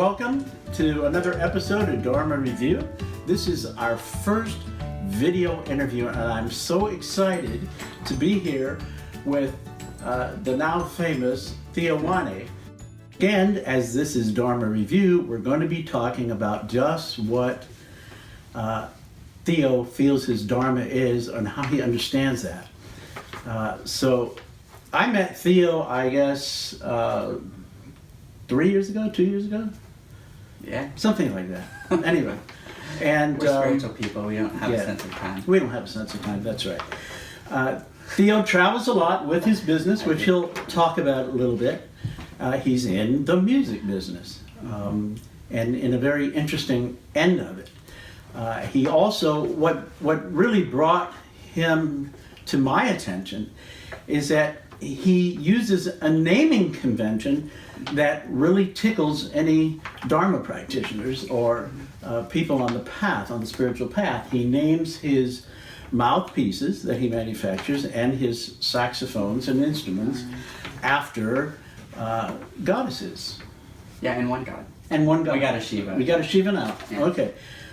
welcome to another episode of Dharma Review. This is our first video interview, and I'm so excited to be here with the now famous Theo Wanne. And as this is Dharma Review, we're going to be talking about just what Theo feels his Dharma is and how he understands that. So I met Theo, I guess, 3 years ago, 2 years ago? Yeah. Something like that. Anyway. And we're spiritual people, we don't have a sense of time. We don't have a sense of time, that's right. Theo travels a lot with his business, which he'll talk about a little bit. He's in the music business, and in a very interesting end of it. He also, what really brought him to my attention is that he uses a naming convention that really tickles any Dharma practitioners or people on the path, on the spiritual path. He names his mouthpieces that he manufactures and his saxophones and instruments after goddesses. Yeah, and one god. And one god. We got a Shiva. We got a Shiva now. Yeah. Okay.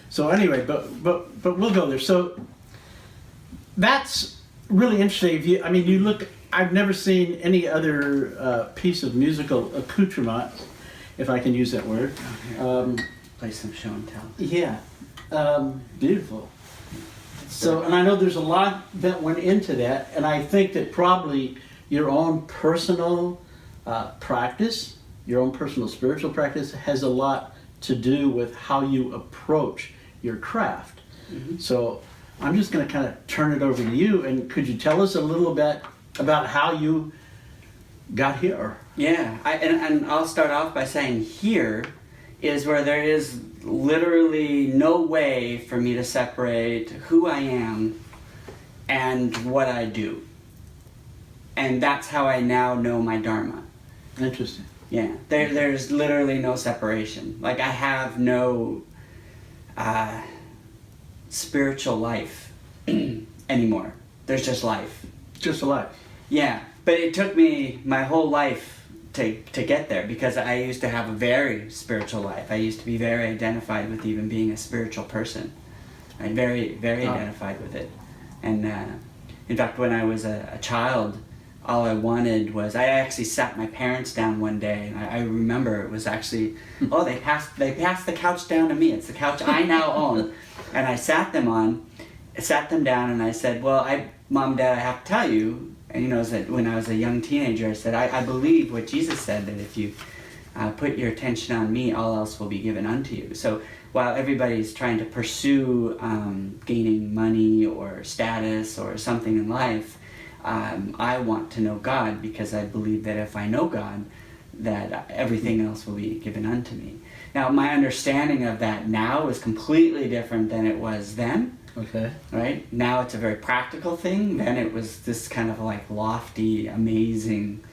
So anyway, but we'll go there. So that's really interesting. If you, I mean, you look. I've never seen any other piece of musical accoutrement, if I can use that word. Play some show and tell. Yeah, beautiful. So, and I know there's a lot that went into that, and I think that probably your own personal practice, your own personal spiritual practice, has a lot to do with how you approach your craft. Mm-hmm. So, I'm just going to kind of turn it over to you, and could you tell us a little bit about how you got here? Yeah, and I'll start off by saying here is where there is literally no way for me to separate who I am and what I do. And that's how I now know my Dharma. Interesting. Yeah, there's literally no separation. Like I have no spiritual life anymore. There's just life. Just a life. Yeah, but it took me my whole life to get there because I used to have a very spiritual life. I used to be very identified with even being a spiritual person. I'm very identified with it. And in fact, when I was a child, all I wanted was, I actually sat my parents down one day, and I remember it was actually, they passed the couch down to me. It's the couch I now own. And I sat them down and I said, well, Mom, Dad, I have to tell you, and when I was a young teenager, I said, I believe what Jesus said, that if you put your attention on me, all else will be given unto you. So while everybody's trying to pursue gaining money or status or something in life, I want to know God because I believe that if I know God, that everything else will be given unto me. Now, my understanding of that now is completely different than it was then. Okay. Right? Now it's a very practical thing. Then it was this kind of like lofty, amazing,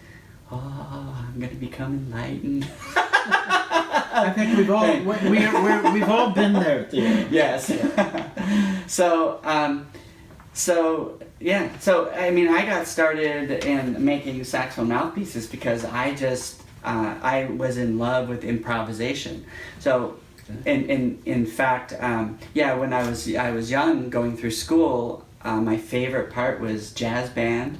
I'm going to become enlightened. I think we've all been there. Theo. Yes. So I mean, I got started in making saxophone mouthpieces because I was in love with improvisation. So in fact, when I was young, going through school, my favorite part was jazz band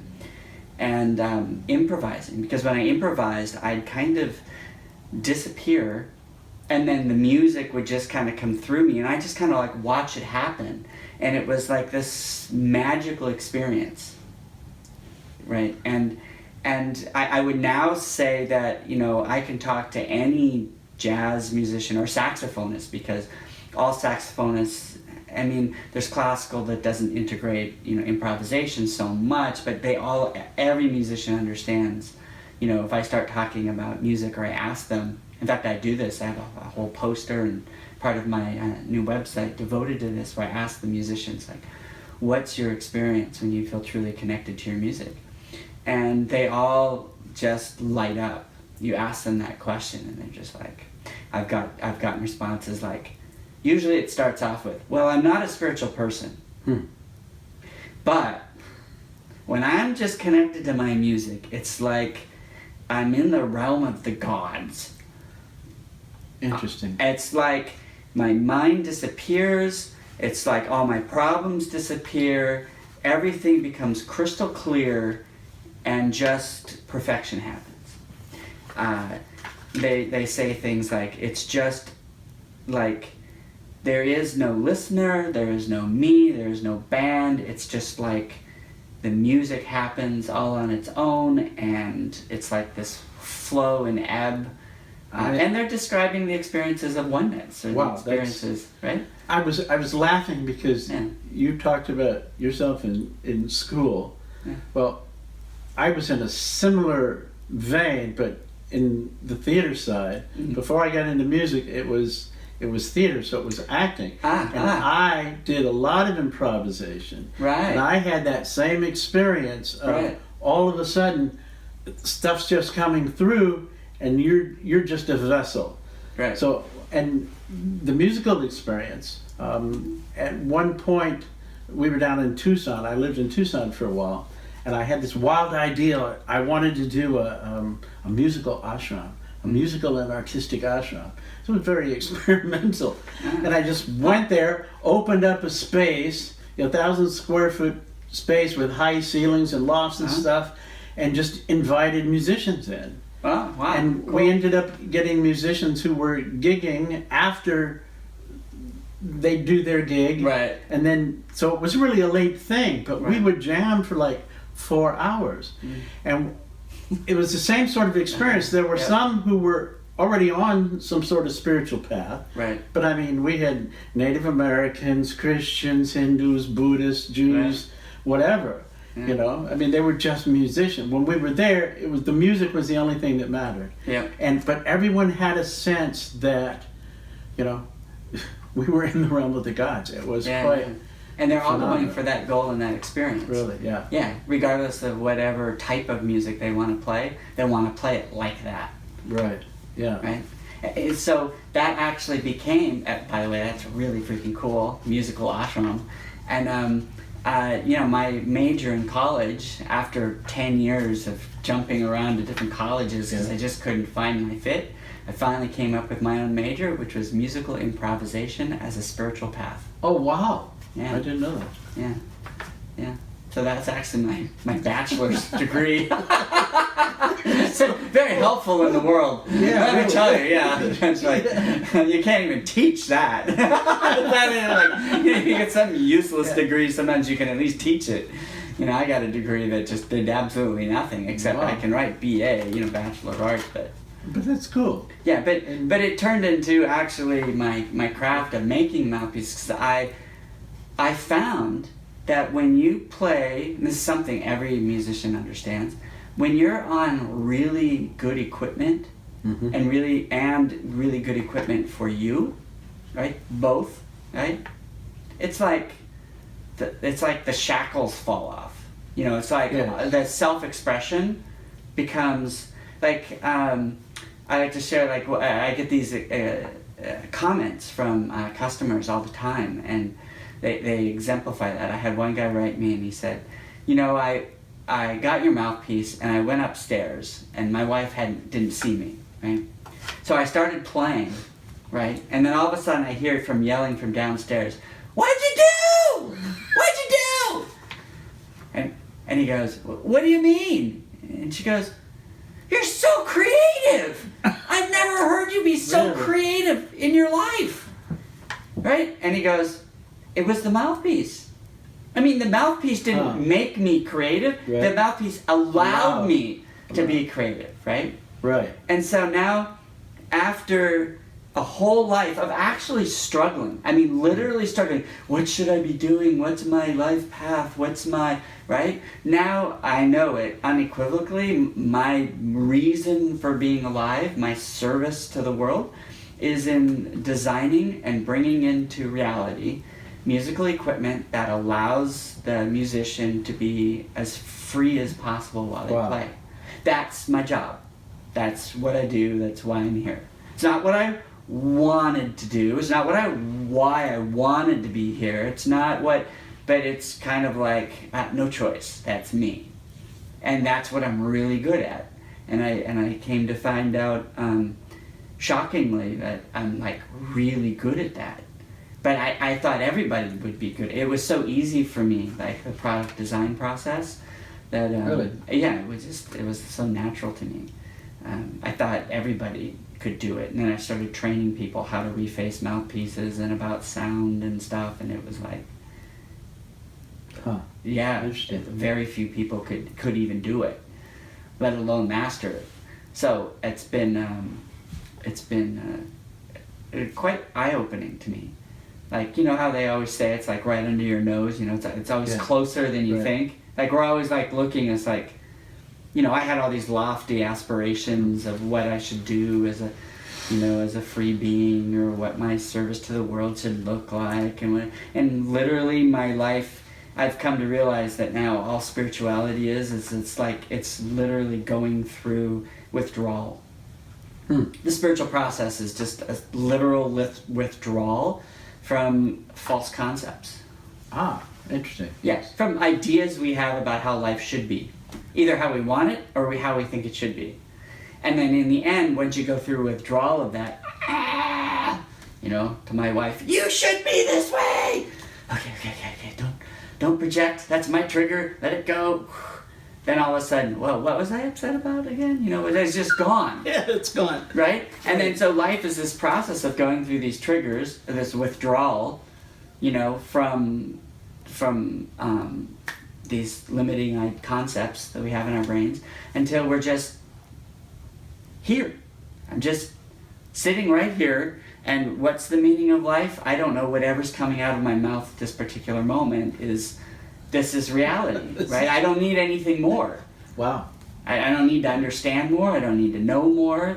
and improvising, because when I improvised, I'd kind of disappear, and then the music would just kind of come through me, and I just kind of like watch it happen, and it was like this magical experience, right? And I would now say that I can talk to any jazz musician or saxophonist, because all saxophonists, I mean, there's classical that doesn't integrate improvisation so much, but every musician understands, if I start talking about music or I ask them, in fact I do this, I have a whole poster and part of my new website devoted to this, where I ask the musicians, like, what's your experience when you feel truly connected to your music? And they all just light up. You ask them that question and they're just like, I've gotten responses like, usually it starts off with, well, I'm not a spiritual person, but when I'm just connected to my music, it's like I'm in the realm of the gods. Interesting. It's like my mind disappears. It's like all my problems disappear. Everything becomes crystal clear, and just perfection happens. They say things like, it's just like, there is no listener, there is no me, there is no band. It's just like the music happens all on its own, and it's like this flow and ebb. And they're describing the experiences of oneness, or the experiences, right? I was laughing because you talked about yourself in school. Yeah. Well, I was in a similar vein, but in the theater side. Mm-hmm. Before I got into music, it was theater, so it was acting. I did a lot of improvisation. Right. And I had that same experience of all of a sudden stuff's just coming through, and you're just a vessel. Right. So, and the musical experience, at one point we were down in Tucson. I lived in Tucson for a while, and I had this wild idea. I wanted to do a musical ashram, a musical and artistic ashram. So it was very experimental. And I just went there, opened up a space, 1,000 square foot space with high ceilings and lofts and stuff, and just invited musicians in. Oh, wow. And cool. we ended up getting musicians who were gigging after they do their gig. Right. And then, so it was really a late thing, but we would jam for like 4 hours. And it was the same sort of experience. There were some who were already on some sort of spiritual path. Right. But I mean, we had Native Americans, Christians, Hindus, Buddhists, Jews, whatever. You know, I mean, they were just musicians. When we were there, it was the music was the only thing that mattered. Yeah. But everyone had a sense that, we were in the realm of the gods. It was quite. And they're all phenomenal. going for that goal and that experience. Really, yeah. Yeah, regardless of whatever type of music they want to play, they want to play it like that. Right. Yeah. Right. So that actually became, by the way, that's really freaking cool, musical ashram, and. My major in college, after 10 years of jumping around to different colleges because I just couldn't find my fit, I finally came up with my own major, which was musical improvisation as a spiritual path. Oh, wow. Yeah. I didn't know that. Yeah. Yeah. So that's actually my bachelor's degree. So very helpful in the world. Yeah, let me tell you. Yeah, it's like you can't even teach that. You get some useless degree. Sometimes you can at least teach it. I got a degree that just did absolutely nothing except I can write BA, Bachelor of Arts, but that's cool. Yeah, but it turned into actually my craft of making mouthpieces. Because I found that when you play, and this is something every musician understands, when you're on really good equipment, and really good equipment for you, right? Both, right? It's like the shackles fall off. It's like the self-expression becomes like. I like to share I get these comments from customers all the time, and they exemplify that. I had one guy write me and he said, I got your mouthpiece and I went upstairs and my wife didn't see me, right? So I started playing, right? And then all of a sudden I hear yelling from downstairs, "What'd you do? What'd you do?" And he goes, "What do you mean?" And she goes, "You're so creative. I've never heard you be so creative in your life." Right? And he goes, "It was the mouthpiece. I mean, the mouthpiece didn't make me creative. Right. The mouthpiece allowed me to be creative, right?" Right. And so now, after a whole life of actually struggling, I mean, literally struggling, what should I be doing? What's my life path? What's my, right? Now I know it unequivocally. My reason for being alive, my service to the world, is in designing and bringing into reality musical equipment that allows the musician to be as free as possible while they play. That's my job. That's what I do. That's why I'm here. It's not what I wanted to do. It's not why I wanted to be here. It's not what, but it's kind of like no choice. That's me, and that's what I'm really good at. And I came to find out shockingly, that I'm like really good at that. But I thought everybody would be good. It was so easy for me, like the product design process, that Really? yeah, it was so natural to me. I thought everybody could do it, and then I started training people how to reface mouthpieces and about sound and stuff, and it was like, Huh. yeah, Interesting. very few people could even do it, let alone master it. So it's been quite eye-opening to me. Like, you know how they always say it's like right under your nose, you know, it's always Yeah. closer than you Right. think. Like we're always like looking, it's like, you know, I had all these lofty aspirations of what I should do as a, you know, as a free being, or what my service to the world should look like, and literally my life, I've come to realize that now all spirituality is it's like it's literally going through withdrawal. The spiritual process is just a literal withdrawal from false concepts. Ah, interesting. Yes, from ideas we have about how life should be. Either how we want it or how we think it should be. And then in the end, once you go through withdrawal of that, you know, to my wife, you should be this way! Okay, don't project, that's my trigger, let it go. Then all of a sudden, well, what was I upset about again? You know, it's just gone. Yeah, it's gone. Right? And then so life is this process of going through these triggers, this withdrawal, you know, from these limiting concepts that we have in our brains, until we're just here. I'm just sitting right here, and what's the meaning of life? I don't know. Whatever's coming out of my mouth at this particular moment is reality, right? I don't need anything more. Wow. I don't need to understand more. I don't need to know more.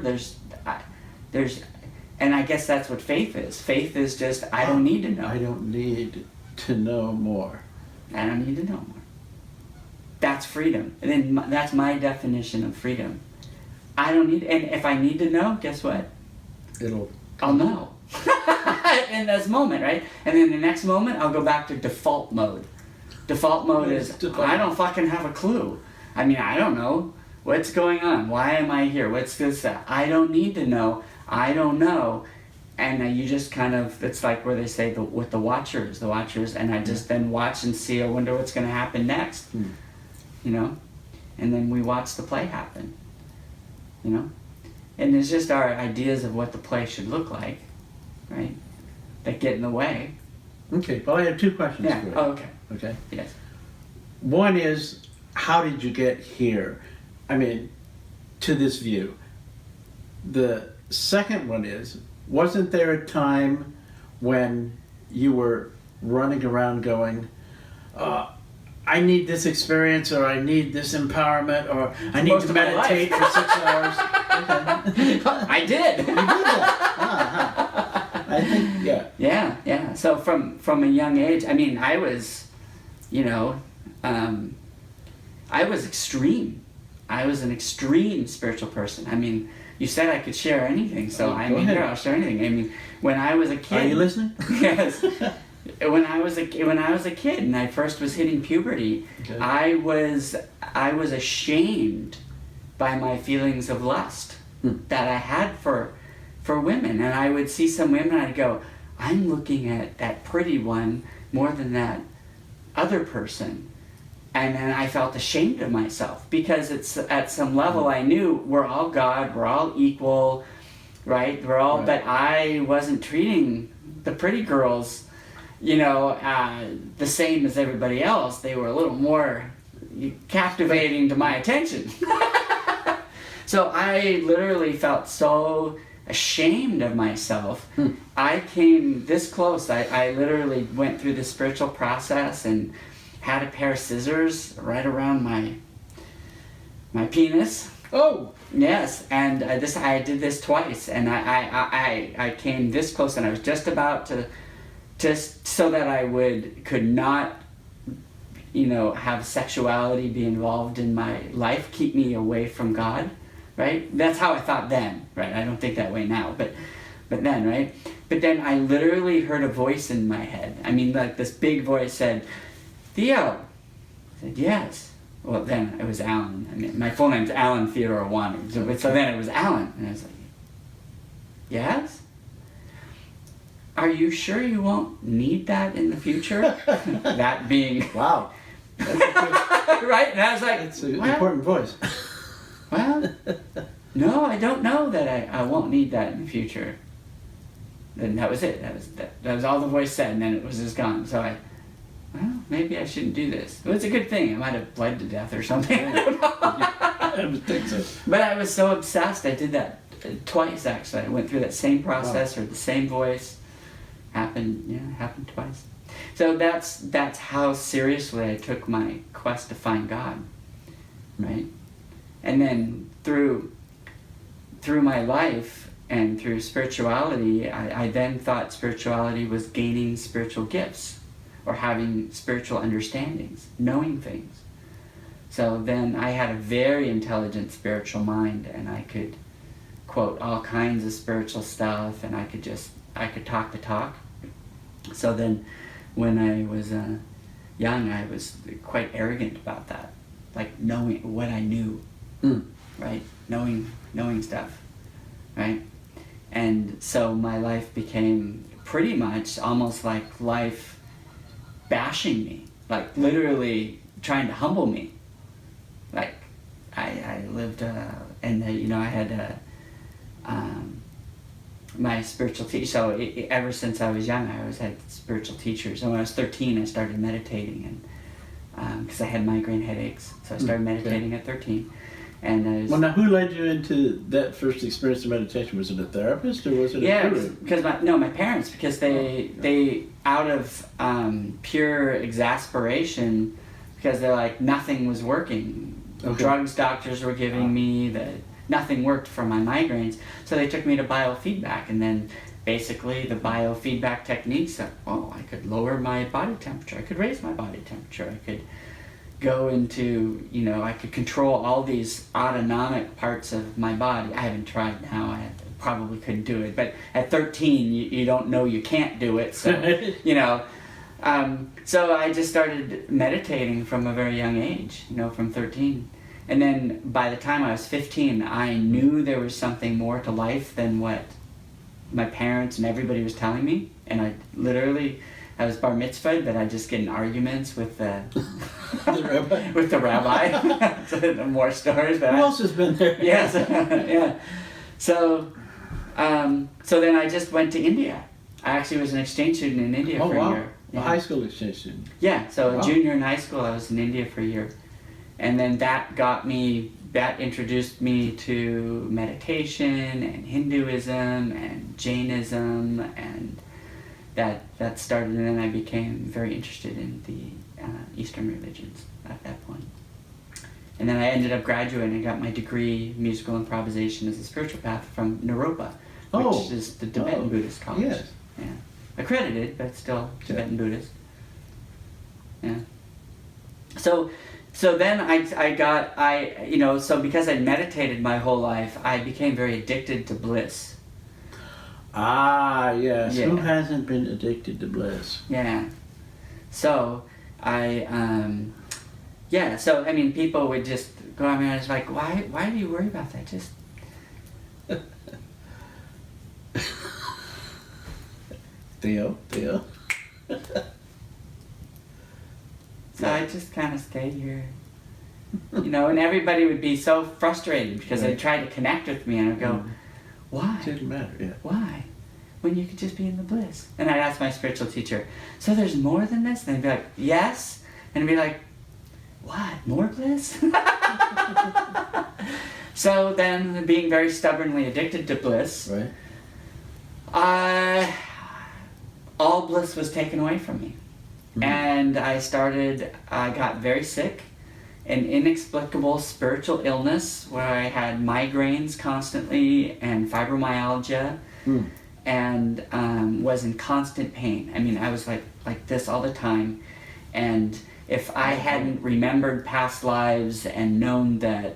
And I guess that's what faith is. Faith is just, I don't need to know. I don't need to know more. I don't need to know more. That's freedom. And then that's my definition of freedom. I don't need, and if I need to know, guess what? I'll know. In this moment, right? And then the next moment, I'll go back to default mode. Default mode is, I don't fucking have a clue. I mean, I don't know. What's going on? Why am I here? What's this? I don't need to know. I don't know. And you just kind of, it's like where they say with the watchers, and I just then watch and see, I wonder what's going to happen next. You know? And then we watch the play happen. You know? And it's just our ideas of what the play should look like, right? That get in the way. Okay, well, I have two questions Yeah. for you. Oh, okay. Okay. Yes. One is, how did you get here? I mean, to this view. The second one is, wasn't there a time when you were running around going, I need this experience, or I need this empowerment, or I need Most to of my meditate life. for 6 hours? Okay. I did. You did that. I think, yeah. Yeah. So from a young age, I mean, I was, you know, I was extreme. I was an extreme spiritual person. I mean, you said I could share anything, so I go mean, ahead. here, I'll share anything. I mean, when I was a kid. Are you listening? Yes. When I was a kid and I first was hitting puberty, Okay. I was ashamed by my feelings of lust that I had for women, and I would see some women and I'd go, I'm looking at that pretty one more than that other person. And then I felt ashamed of myself, because it's at some level I knew we're all God, we're all equal, right? We're all, Right. But I wasn't treating the pretty girls, you know, the same as everybody else. They were a little more captivating to my attention. So I literally felt so ashamed of myself. I came this close. I literally went through the spiritual process and had a pair of scissors right around my penis. Oh! Yes, and I did this twice, and I came this close, and I was just about to, just so that I could not, you know, have sexuality be involved in my life, keep me away from God, right? That's how I thought then, right? I don't think that way now, but then, right? But then I literally heard a voice in my head. I mean, like this big voice said, Theo. I said, yes. Well, then it was Alan. I mean, my full name's Alan Theodore Wanne. So then it was Alan. And I was like, yes? Are you sure you won't need that in the future? That being, Wow. right? And I was like, It's an well, important voice. well, no, I don't know that I won't need that in the future. And that was it. That was all the voice said, and then it was just gone. So well, maybe I shouldn't do this. It was a good thing. I might have bled to death or something. I would think so. But I was so obsessed. I did that twice, actually. I went through that same process, or the same voice. Happened twice. So that's how seriously I took my quest to find God, right? And then through my life and through spirituality, I then thought spirituality was gaining spiritual gifts or having spiritual understandings, knowing things. So then I had a very intelligent spiritual mind, and I could quote all kinds of spiritual stuff, and I could talk the talk. So then when I was young, I was quite arrogant about that, like knowing what I knew, right? Knowing stuff, right? And so my life became pretty much almost like life bashing me, like literally trying to humble me. Like I lived, and I had my spiritual teacher. So ever since I was young, I always had spiritual teachers. And when I was 13, I started meditating, and because I had migraine headaches, so I started meditating at 13. And I was, Well, now, who led you into that first experience of meditation? Was it a therapist or was it a guru? because my parents, because they out of pure exasperation, because they're like, nothing was working. Okay. Drugs doctors were giving me, that nothing worked for my migraines, so they took me to biofeedback, and then basically the biofeedback techniques that, I could lower my body temperature, I could raise my body temperature, I could go into, I could control all these autonomic parts of my body. I haven't tried now, I probably couldn't do it, but at 13 you don't know you can't do it, so so I just started meditating from a very young age, from 13. And then by the time I was 15, I knew there was something more to life than what my parents and everybody was telling me. And I was bar mitzvahed, but I'd just get in arguments with the rabbi. with the rabbi. So, more stories. But Who else has been there? Yes, yeah. So then I just went to India. I actually was an exchange student in India for a year. A high school exchange student. Yeah, so a junior in high school, I was in India for a year. And then that introduced me to meditation and Hinduism and Jainism, and that started, and then I became very interested in the Eastern religions at that point. And then I ended up graduating and got my degree in musical improvisation as a spiritual path from Naropa, which is the Tibetan Buddhist college. Yes. Yeah. Accredited, but still Tibetan Buddhist. Yeah. So then so because I meditated my whole life, I became very addicted to bliss. Ah, yes. Yeah. Who hasn't been addicted to bliss? Yeah. So people would just go, I was like, why do you worry about that? Just Theo. So I just kind of stayed here, and everybody would be so frustrated because they'd try to connect with me, and I'd go, why? It didn't matter, yeah. Why? When you could just be in the bliss. And I'd ask my spiritual teacher, so there's more than this? And they'd be like, yes. And I'd be like, what? More bliss? So then, being very stubbornly addicted to bliss, Right. all bliss was taken away from me. And I got very sick, an inexplicable spiritual illness where I had migraines constantly and fibromyalgia, and was in constant pain. I mean, I was like this all the time. And if I hadn't remembered past lives and known that,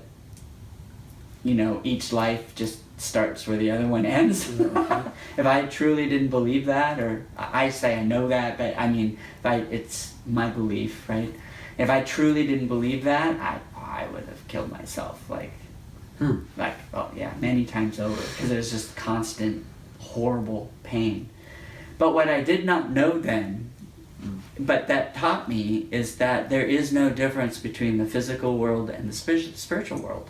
each life just starts where the other one ends. If I truly didn't believe that, or I say I know that, but I mean, it's my belief, right? If I truly didn't believe that, I would have killed myself, many times over, because there's just constant horrible pain. But what I did not know then, but that taught me, is that there is no difference between the physical world and the spiritual world.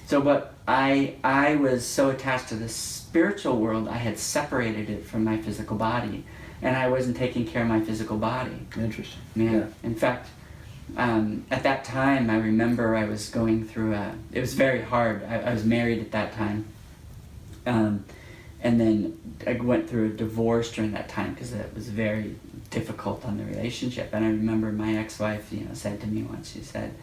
So what I was so attached to the spiritual world, I had separated it from my physical body, and I wasn't taking care of my physical body. Interesting. Yeah. In fact, at that time, I remember I was going through it was very hard. I was married at that time. And then I went through a divorce during that time because it was very difficult on the relationship. And I remember my ex-wife, said to me once, she said,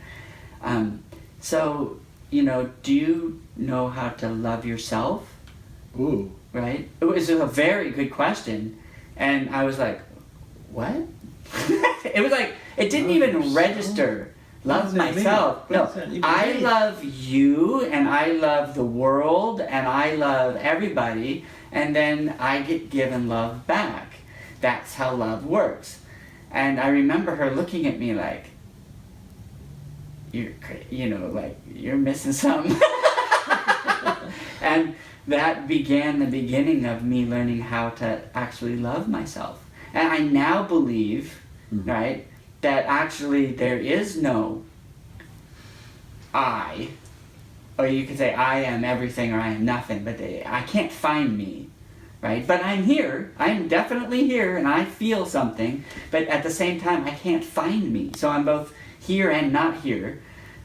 so, do you know how to love yourself? Ooh. Right? It was a very good question. And I was like, what? It was like, it didn't even register. Love myself. No, I love you, and I love the world, and I love everybody, and then I get given love back. That's how love works. And I remember her looking at me like, you're missing something. And that began the beginning of me learning how to actually love myself. And I now believe, right, that actually there is no I, or you could say I am everything or I am nothing, but I can't find me, right? But I'm here, I'm definitely here, and I feel something, but at the same time I can't find me. So I'm both here and not here,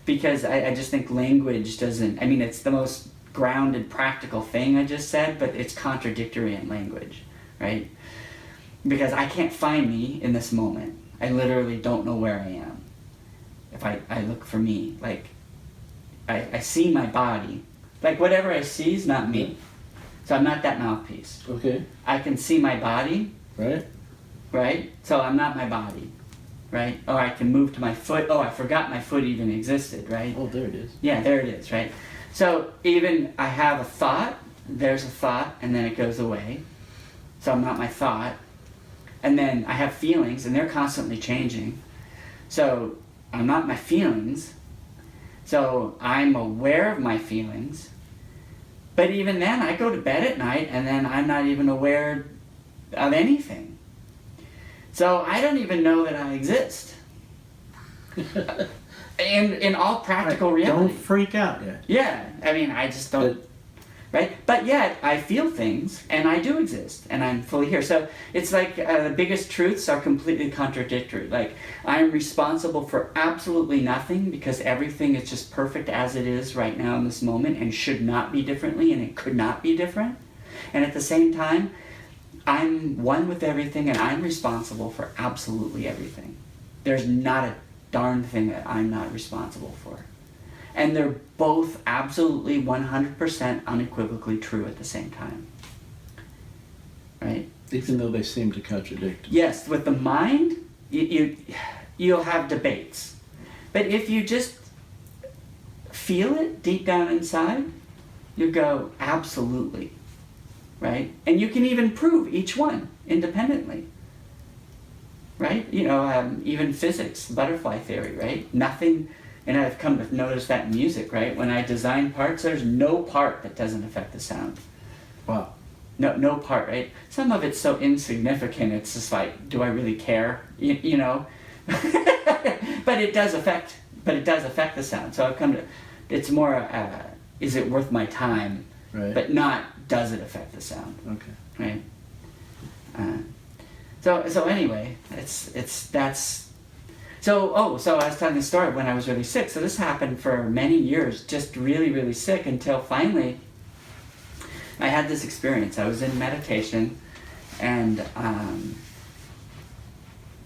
because I just think language doesn't, it's the most grounded, practical thing I just said, but it's contradictory in language, right? Because I can't find me in this moment. I literally don't know where I am. If I look for me, like, I see my body. Like, whatever I see is not me. So I'm not that mouthpiece. Okay. I can see my body. Right. Right? So I'm not my body. Right? Or I can move to my foot. Oh, I forgot my foot even existed, right? Oh, there it is. Yeah, there it is, right? So even I have a thought, there's a thought, and then it goes away. So I'm not my thought. And then I have feelings, and they're constantly changing. So I'm not my feelings. So I'm aware of my feelings. But even then, I go to bed at night, and then I'm not even aware of anything. So I don't even know that I exist. In all practical reality. Don't freak out yet. Yeah, I just don't. Right? But yet, I feel things, and I do exist, and I'm fully here. So it's like the biggest truths are completely contradictory. Like, I'm responsible for absolutely nothing because everything is just perfect as it is right now in this moment and should not be differently, and it could not be different. And at the same time, I'm one with everything, and I'm responsible for absolutely everything. There's not a darn thing that I'm not responsible for. And they're both absolutely 100% unequivocally true at the same time. Right? Even though they seem to contradict. Yes, with the mind, you'll have debates. But if you just feel it deep down inside, you go, absolutely. Right? And you can even prove each one independently. Right? Even physics, butterfly theory, right? Nothing. And I've come to notice that in music, right? When I design parts, there's no part that doesn't affect the sound. Wow. No part, right? Some of it's so insignificant, it's just like, do I really care? You know? But it does affect the sound. So I've come to, it's more, is it worth my time? Right. But not, does it affect the sound? Okay. Right? So anyway, So I was telling the story when I was really sick. So this happened for many years, just really, really sick, until finally I had this experience. I was in meditation, and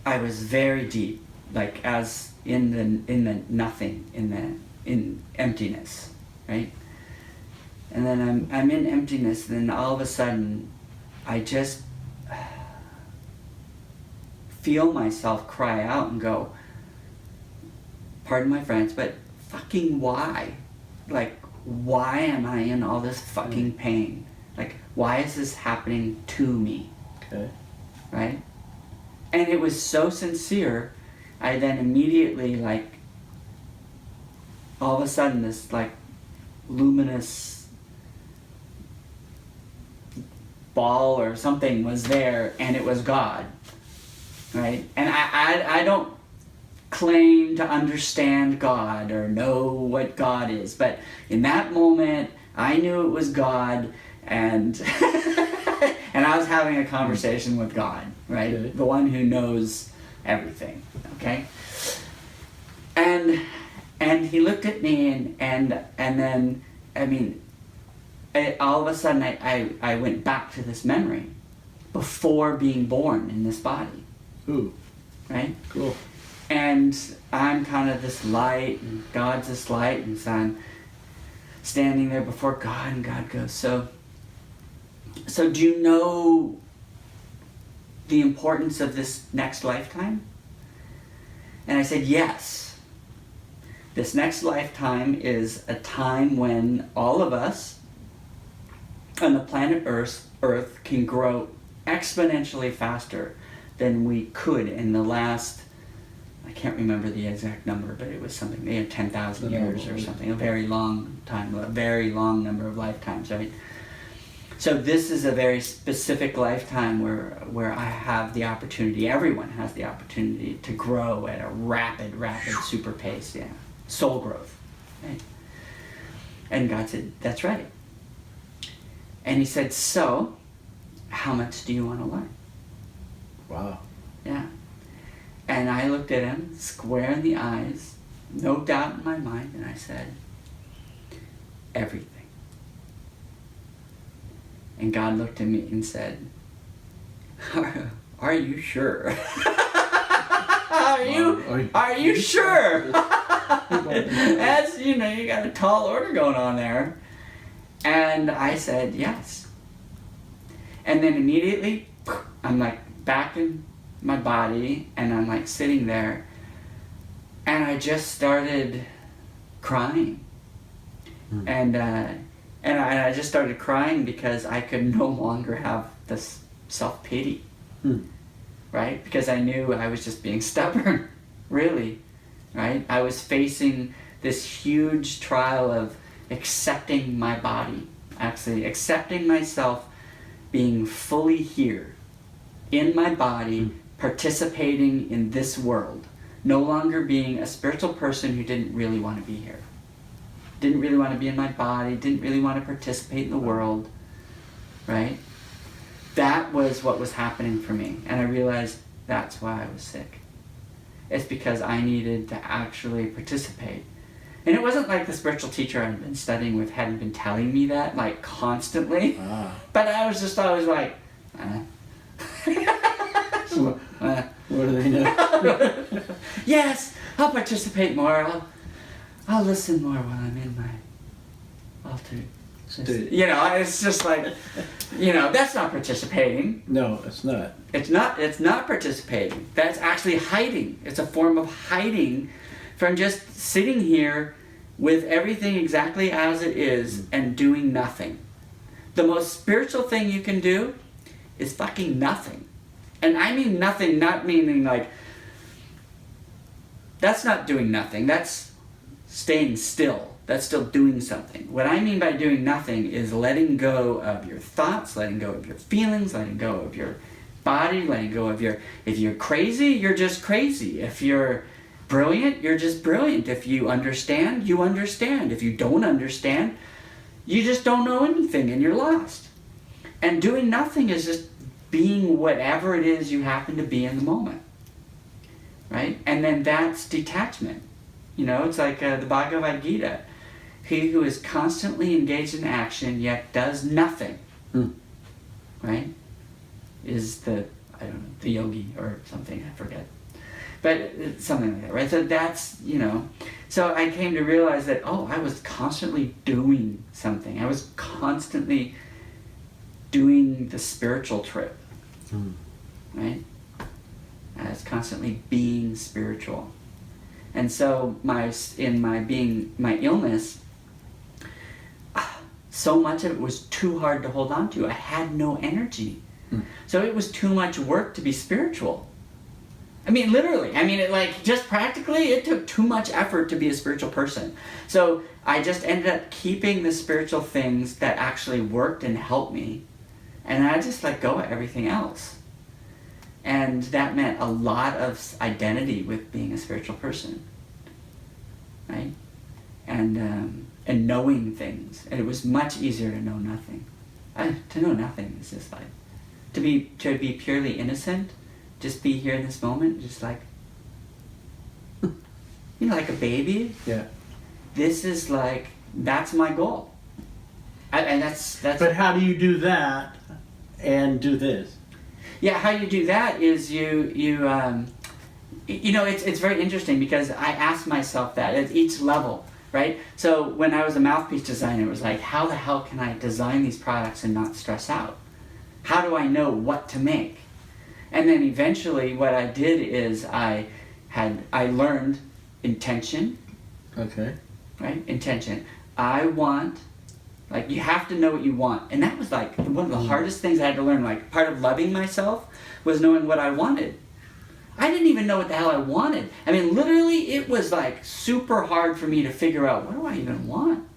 I was very deep, like as in the nothing, in emptiness, right? And then I'm in emptiness, and then all of a sudden, I just feel myself cry out and go, pardon my French, but fucking why? Like, why am I in all this fucking pain? Like, why is this happening to me? Okay. Right? And it was so sincere, I then immediately, like, all of a sudden this, like, luminous ball or something was there, and it was God, right? And I don't claim to understand God or know what God is, but in that moment, I knew it was God, and and I was having a conversation with God, right? Okay. The one who knows everything, okay? And he looked at me, and then, I mean, all of a sudden I went back to this memory before being born in this body, Ooh, right? cool. And I'm kind of this light, and God's this light, and so I'm standing there before God, and God goes, so do you know the importance of this next lifetime? And I said, yes. This next lifetime is a time when all of us on the planet Earth can grow exponentially faster than we could in the last, I can't remember the exact number, but it was something, 10,000 years or something, a very long time, a very long number of lifetimes, right? So this is a very specific lifetime where I have the opportunity, everyone has the opportunity to grow at a rapid, super pace, yeah. Soul growth, right? And God said, that's right. And he said, so, how much do you want to learn? Wow. Yeah. And I looked at him square in the eyes, no doubt in my mind, and I said, everything. And God looked at me and said, are you sure? Are you sure? As you know, you got a tall order going on there. And I said, yes. And then immediately, I'm like back in my body, and I'm like sitting there, and I just started crying. And I just started crying because I could no longer have this self-pity, right? Because I knew I was just being stubborn, really, right? I was facing this huge trial of accepting my body, actually accepting myself being fully here, in my body, participating in this world, no longer being a spiritual person who didn't really want to be here. Didn't really want to be in my body, didn't really want to participate in the world, right? That was what was happening for me. And I realized that's why I was sick. It's because I needed to actually participate. And it wasn't like the spiritual teacher I'd been studying with hadn't been telling me that, like, constantly. But I was just always like, What do they know? yes, I'll participate more. I'll listen more when I'm in my altered state. You know, it's just like, you know, that's not participating. No, it's not. It's not participating. That's actually hiding. It's a form of hiding from just sitting here with everything exactly as it is and doing nothing. The most spiritual thing you can do is fucking nothing. And I mean nothing, not meaning like, that's not doing nothing. That's staying still. That's still doing something. What I mean by doing nothing is letting go of your thoughts, letting go of your feelings, letting go of your body, letting go of your... If you're crazy, you're just crazy. If you're brilliant, you're just brilliant. If you understand, you understand. If you don't understand, you just don't know anything and you're lost. And doing nothing is just being whatever it is you happen to be in the moment. Right? And then that's detachment. You know, it's like the Bhagavad Gita. He who is constantly engaged in action yet does nothing, right, is the, I don't know, the yogi or something, I forget. But it's something like that, right? So that's, you know, so I came to realize that, oh, I was constantly doing something. I was constantly doing the spiritual trip, right? I was constantly being spiritual. And so my illness, so much of it was too hard to hold on to. I had no energy. So it was too much work to be spiritual. I mean, literally. I mean, just practically, it took too much effort to be a spiritual person. So I just ended up keeping the spiritual things that actually worked and helped me and I just let go of everything else. And that meant a lot of identity with being a spiritual person, right? And knowing things. And it was much easier to know nothing. To know nothing is just like, to be purely innocent, just be here in this moment, just like, you know, like a baby. Yeah. This is like, that's my goal. And that's. But how do you do that and do this? Yeah, how you do that is you know, it's very interesting because I ask myself that at each level, right? So when I was a mouthpiece designer, it was like, how the hell can I design these products and not stress out? How do I know what to make? And then eventually what I did is I learned intention. Okay. Right? Intention. I want, like, you have to know what you want. And that was like one of the hardest things I had to learn. Like, part of loving myself was knowing what I wanted. I didn't even know what the hell I wanted. I mean, literally, it was like super hard for me to figure out, what do I even want?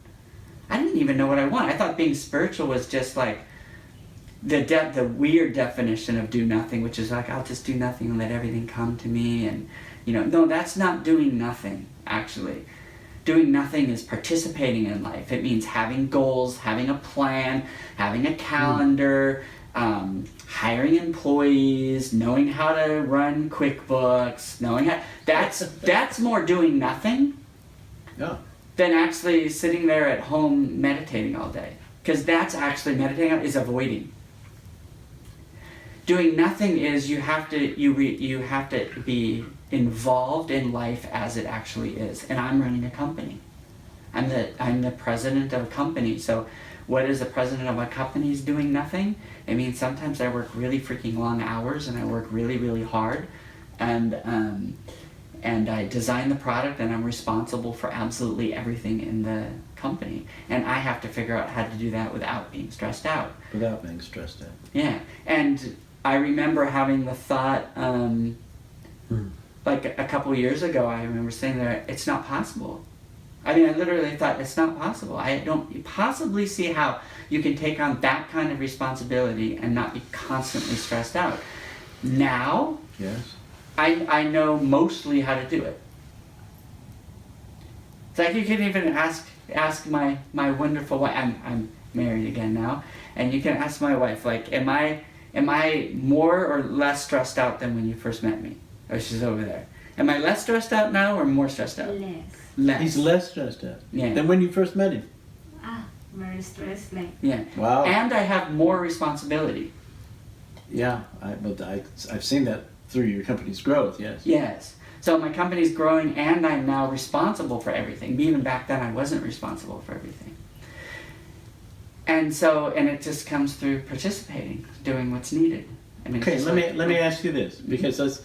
I didn't even know what I want. I thought being spiritual was just like the weird definition of do nothing, which is like, I'll just do nothing and let everything come to me. And, you know, no, that's not doing nothing, actually. Doing nothing is participating in life. It means having goals, having a plan, having a calendar, hiring employees, knowing how to run QuickBooks, knowing how... That's more doing nothing than actually sitting there at home meditating all day. Because that's actually meditating is avoiding. Doing nothing is you have to be involved in life as it actually is. And I'm running a company. I'm the president of a company. So what is the president of a company is doing nothing? It means sometimes I work really freaking long hours and I work really, really hard. And I design the product and I'm responsible for absolutely everything in the company. And I have to figure out how to do that without being stressed out. Without being stressed out. Yeah. And I remember having the thought, like a couple years ago, I remember saying that it's not possible. I mean, I literally thought it's not possible. I don't possibly see how you can take on that kind of responsibility and not be constantly stressed out. Now, yes, I know mostly how to do it. It's like you can even ask my wonderful wife. I'm married again now, and you can ask my wife, like, am I more or less stressed out than when you first met me? Oh, she's over there. Am I less stressed out now or more stressed out? Less. He's less stressed out than when you first met him. Very stressed, like. Yeah. Wow. And I have more responsibility. Yeah, I've seen that through your company's growth. Yes. Yes. So my company's growing, and I'm now responsible for everything. Even back then, I wasn't responsible for everything. And it just comes through participating, doing what's needed. I mean, Okay, let me ask you this, because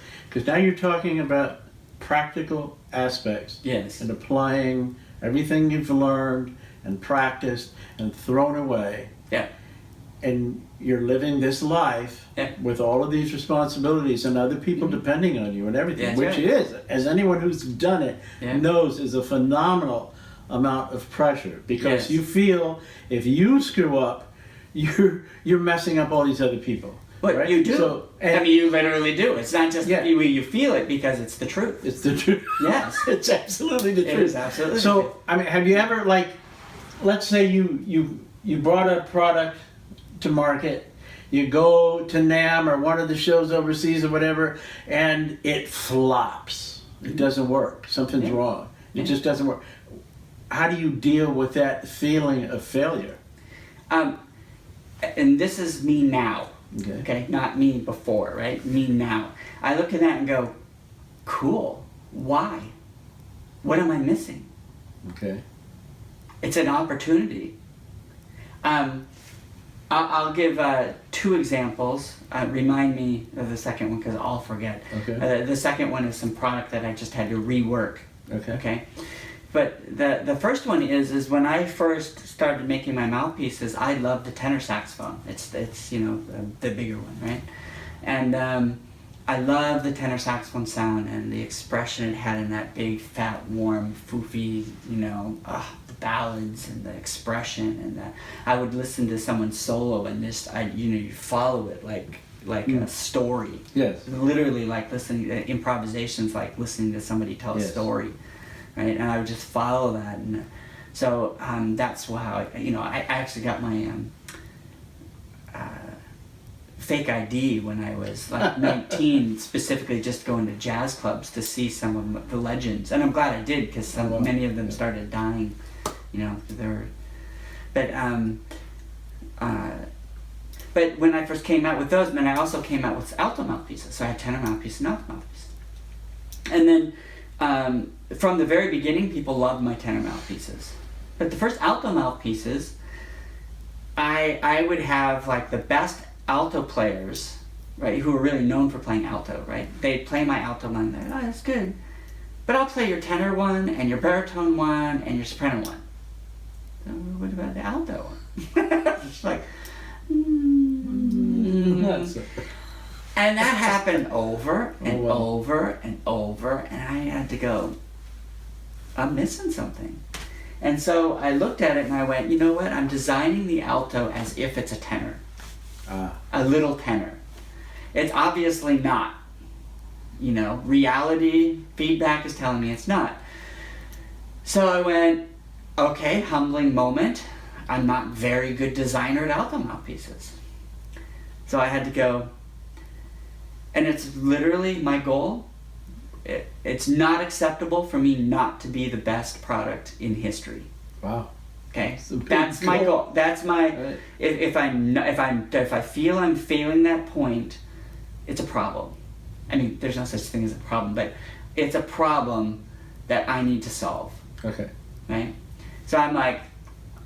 now you're talking about practical aspects. Yes. And applying everything you've learned and practiced and thrown away. Yeah. And you're living this life with all of these responsibilities and other people depending on you and everything, That's which right. is, as anyone who's done it knows, is a phenomenal amount of pressure, because you feel if you screw up, you're messing up all these other people. But right? you do. So, I mean, you literally do. It's not just you feel it because it's the truth. It's the truth. Yes. It's absolutely the truth. It is absolutely So, the truth. I mean, have you ever, like, let's say you brought a product to market, you go to NAMM or one of the shows overseas or whatever, and it flops. It doesn't work. Something's wrong. It just doesn't work. How do you deal with that feeling of failure? And this is me now. Okay. Not me before, right? Me now. I look at that and go, cool. Why? What am I missing? Okay. It's an opportunity. I'll give 2 examples. Remind me of the second one because I'll forget. Okay. The second one is some product that I just had to rework. Okay. But the first one is when I first started making my mouthpieces, I loved the tenor saxophone. It's the bigger one, right? And I love the tenor saxophone sound and the expression it had in that big, fat, warm, foofy, the ballads and the expression and that. I would listen to someone solo and you follow it like a story. Yes. Literally like listening to improvisations, like listening to somebody tell a story, right? And I would just follow that, and so that's how I actually got my fake ID when I was like 19, specifically just going to jazz clubs to see some of the legends, and I'm glad I did because many of them started dying, But when I first came out with those, then I also came out with alto mouthpieces. So I had tenor mouthpiece and alto mouthpiece. And then from the very beginning, people loved my tenor mouthpieces. But the first alto mouthpieces, I would have like the best alto players, right, who were really known for playing alto, right? They'd play my alto one, and they're like, oh, that's good. But I'll play your tenor one, and your baritone one, and your soprano one. So what about the alto one? It's like, and that happened over and over and over, and I had to go, I'm missing something. And so I looked at it and I went, you know what, I'm designing the alto as if it's a tenor. A little tenor. It's obviously not. Reality, feedback is telling me it's not. So I went, okay, humbling moment. I'm not very good designer at alto mouthpieces. So I had to go, and it's literally my goal. It's not acceptable for me not to be the best product in history. Wow. Okay, that's my goal. That's my. Right. If I feel I'm failing that point, it's a problem. I mean, there's no such thing as a problem, but it's a problem that I need to solve. Okay. Right. So I'm like,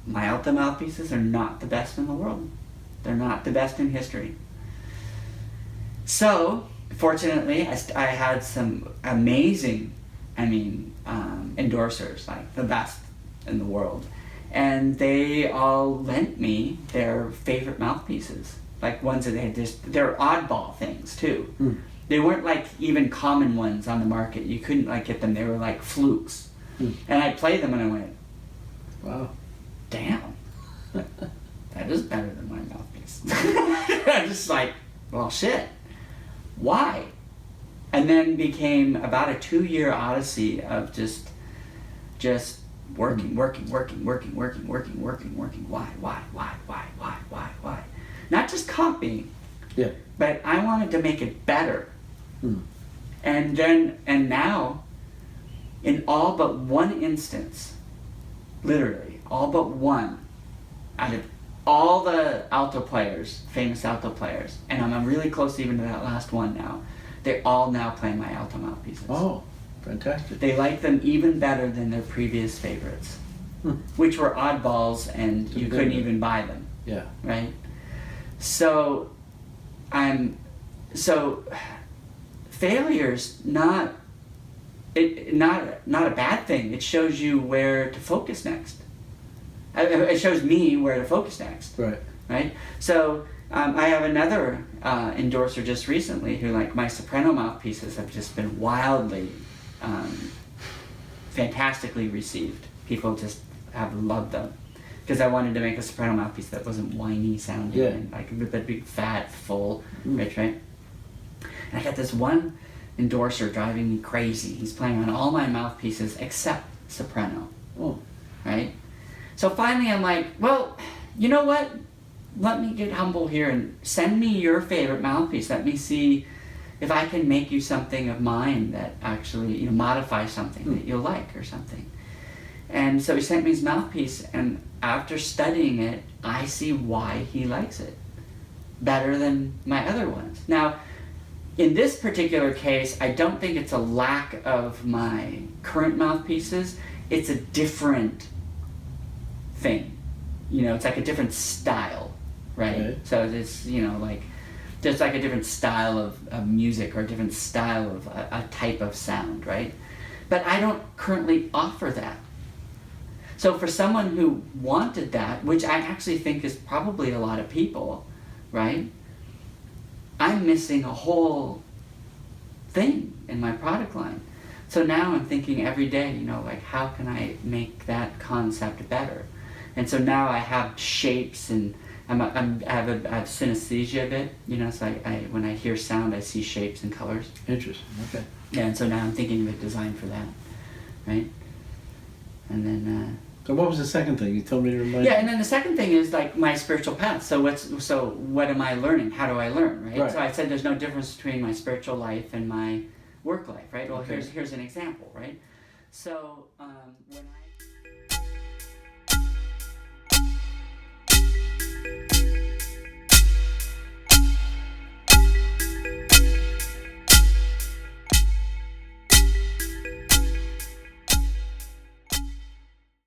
my alto mouthpieces are not the best in the world. They're not the best in history. So, fortunately, I had some amazing, endorsers, like the best in the world. And they all lent me their favorite mouthpieces. Like ones that they're oddball things too. They weren't like even common ones on the market. You couldn't like get them. They were like flukes. And I played them and I went, wow. Damn, that is better than my mouthpiece. I'm just like, well, shit. Why? And then became about a 2-year odyssey of just working. Why? Not just copying. Yeah. But I wanted to make it better. And now, in all but one instance, literally, all but one, out of all the alto players, famous alto players, and I'm really close even to that last one now, they all now play my alto mouthpieces. Oh, fantastic. They like them even better than their previous favorites, which were oddballs and you couldn't even buy them. Yeah. Right? So, failure's not a bad thing. It shows you where to focus next. It shows me where to focus next. Right. Right? So I have another endorser just recently who, like, my soprano mouthpieces have just been wildly, fantastically received. People just have loved them. Because I wanted to make a soprano mouthpiece that wasn't whiny sounding and like with that big fat, full, right? And I got this one endorser driving me crazy. He's playing on all my mouthpieces except soprano. Right? So finally I'm like, well, you know what? Let me get humble here and send me your favorite mouthpiece. Let me see if I can make you something of mine that actually, modify something that you'll like or something. And so he sent me his mouthpiece, and after studying it, I see why he likes it better than my other ones. Now, in this particular case, I don't think it's a lack of my current mouthpieces. It's a different thing. It's like a different style, right? Okay. So it's, like, there's like a different style of music or a different style of a type of sound, right? But I don't currently offer that. So for someone who wanted that, which I actually think is probably a lot of people, right? I'm missing a whole thing in my product line. So now I'm thinking every day, you know, like how can I make that concept better? And so now I have shapes, and I have synesthesia a bit, you know, so I when I hear sound I see shapes and colors. Interesting. Okay. Yeah, and so now I'm thinking of a design for that, right? And then So what was the second thing you told me to remind? yeah, and then the second thing is like my spiritual path. So what am I learning? How do I learn, right? Right. So I said there's no difference between my spiritual life and my work life, right? Well, Okay. here's an example, right? So when I